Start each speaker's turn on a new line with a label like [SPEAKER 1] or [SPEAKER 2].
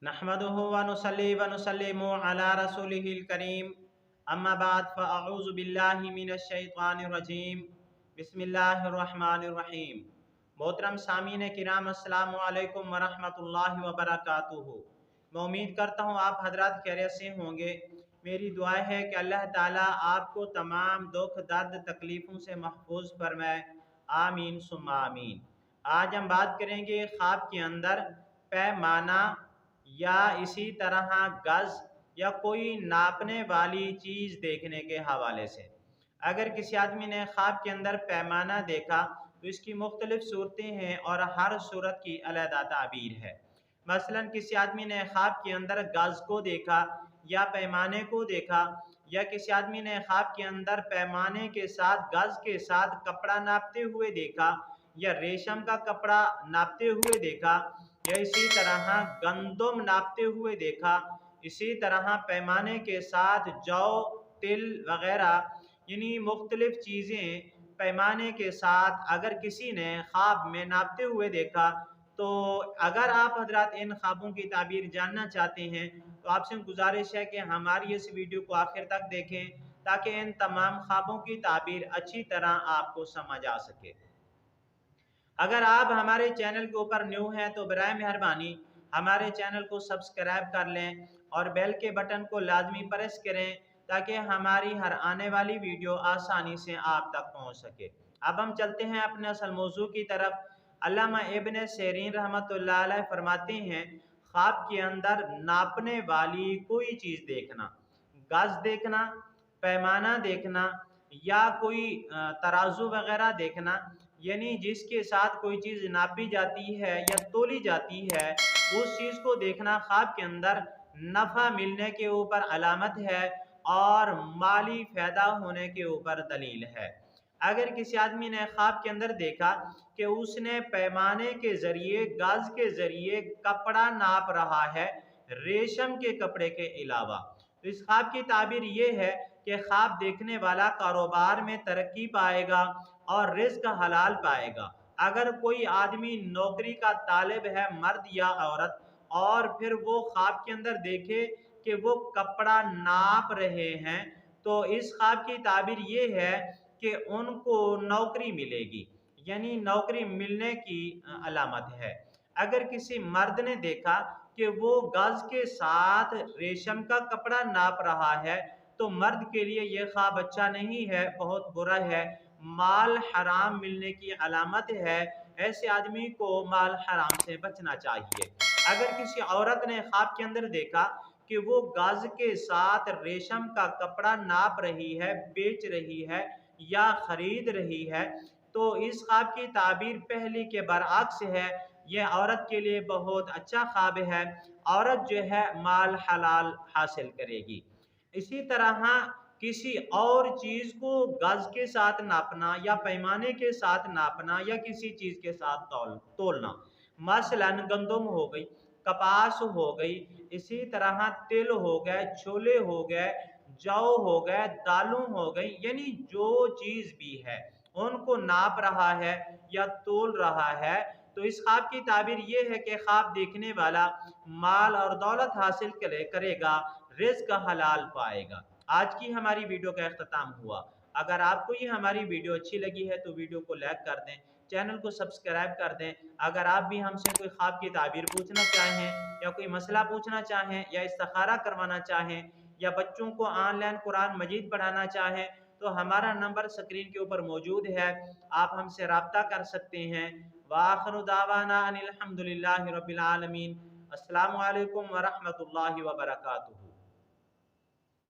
[SPEAKER 1] नहमदुहु व नुसल्ली व नुसल्लिमु अला रसूलिहिल करीम अम्मा बाद फ़अऊज़ु बिल्लाहि मिनश शैतानिर रजीम बिस्मिल्लाहिर रहमानिर रहीम। मोहतरम सामीन किराम अस्सलामु अलैकुम व रहमतुल्लाहि व बरकातुहू। मैं उम्मीद करता हूँ आप हजरात खैरियत से होंगे। मेरी दुआ है कि अल्लाह ताला आपको तमाम दुख दर्द तकलीफ़ों से महफूज फरमाए। आमीन सुम्मा आमीन। आज हम बात करेंगे ख्वाब के अंदर पैमाना या इसी तरह गज या कोई नापने वाली चीज़ देखने के हवाले से। अगर किसी आदमी ने ख्वाब के अंदर पैमाना देखा तो इसकी मुख्तलिफ सूरतें हैं और हर सूरत की अलहदा ताबीर है। मसलन किसी आदमी ने ख्वाब के अंदर गज को देखा या पैमाने को देखा, या किसी आदमी ने ख्वाब के अंदर पैमाने के साथ गज के साथ कपड़ा नापते हुए देखा, या रेशम का कपड़ा नापते हुए देखा, या इसी तरह गंदम नापते हुए देखा, इसी तरह पैमाने के साथ जौ तिल वगैरह यानी मुख्तलिफ चीज़ें पैमाने के साथ अगर किसी ने ख्वाब में नापते हुए देखा, तो अगर आप हजरात इन ख्वाबों की ताबीर जानना चाहते हैं तो आपसे गुजारिश है कि हमारी इस वीडियो को आखिर तक देखें ताकि इन तमाम ख्वाबों की ताबीर अच्छी तरह आपको समझ आ सके। अगर आप हमारे चैनल के ऊपर न्यू हैं तो बराए मेहरबानी हमारे चैनल को सब्सक्राइब कर लें और बेल के बटन को लाजमी प्रेस करें ताकि हमारी हर आने वाली वीडियो आसानी से आप तक पहुंच सके। अब हम चलते हैं अपने असल मौजू की तरफ। अल्लामा इब्न सीरीन रहमतुल्लाह अलैह फरमाते हैं, ख्वाब के अंदर नापने वाली कोई चीज़ देखना, गज देखना, पैमाना देखना या कोई तराजू वगैरह देखना, यानी जिसके साथ कोई चीज़ नापी जाती है या तोली जाती है, उस चीज़ को देखना ख्वाब के अंदर नफ़ा मिलने के ऊपर अलामत है और माली फ़ायदा होने के ऊपर दलील है। अगर किसी आदमी ने ख्वाब के अंदर देखा कि उसने पैमाने के ज़रिए गज के ज़रिए कपड़ा नाप रहा है रेशम के कपड़े के अलावा, तो इस ख्वाब की ताबीर ये है कि ख्वाब देखने वाला कारोबार में तरक्की पाएगा और रिज़्क हलाल पाएगा। अगर कोई आदमी नौकरी का तालिब है, मर्द या औरत, और फिर वो ख्वाब के अंदर देखे कि वो कपड़ा नाप रहे हैं, तो इस ख्वाब की ताबीर ये है कि उनको नौकरी मिलेगी, यानी नौकरी मिलने की अलामत है। अगर किसी मर्द ने देखा कि वो गज के साथ रेशम का कपड़ा नाप रहा है, तो मर्द के लिए यह ख्वाब अच्छा नहीं है, बहुत बुरा है, माल हराम मिलने की अलामत है। ऐसे आदमी को माल हराम से बचना चाहिए। अगर किसी औरत ने ख्वाब के अंदर देखा कि वो गज के साथ रेशम का कपड़ा नाप रही है, बेच रही है या खरीद रही है, तो इस ख्वाब की ताबीर पहले के बरअक्स है। यह औरत के लिए बहुत अच्छा ख्वाब है। औरत जो है माल हलाल हासिल करेगी। इसी तरह किसी और चीज़ को गज के साथ नापना या पैमाने के साथ नापना या किसी चीज़ के साथ तोलना, मसलन गंदम हो गई, कपास हो गई, इसी तरह तिल हो गए, छोले हो गए, जौ हो गए, दालों हो गई, यानी जो चीज़ भी है उनको नाप रहा है या तोल रहा है, तो इस ख्वाब की ताबीर ये है कि ख्वाब देखने वाला माल और दौलत हासिल करेगा, रिज़्क हलाल पाएगा। आज की हमारी वीडियो का इख्तिताम हुआ। अगर आपको ये हमारी वीडियो अच्छी लगी है तो वीडियो को लाइक कर दें, चैनल को सब्सक्राइब कर दें। अगर आप भी हमसे कोई ख्वाब की ताबीर पूछना चाहें या कोई मसला पूछना चाहें या इस्तिखारा करवाना चाहें या बच्चों को ऑनलाइन कुरान मजीद पढ़ाना चाहें, तो हमारा नंबर स्क्रीन के ऊपर मौजूद है, आप हमसे रब्ता कर सकते हैं। वाखिरु दावाना अनिल हम्दुलिल्लाहि रब्बिल आलमीन। अस्सलामु अलैकुम व रहमतुल्लाहि व बरकातुहू।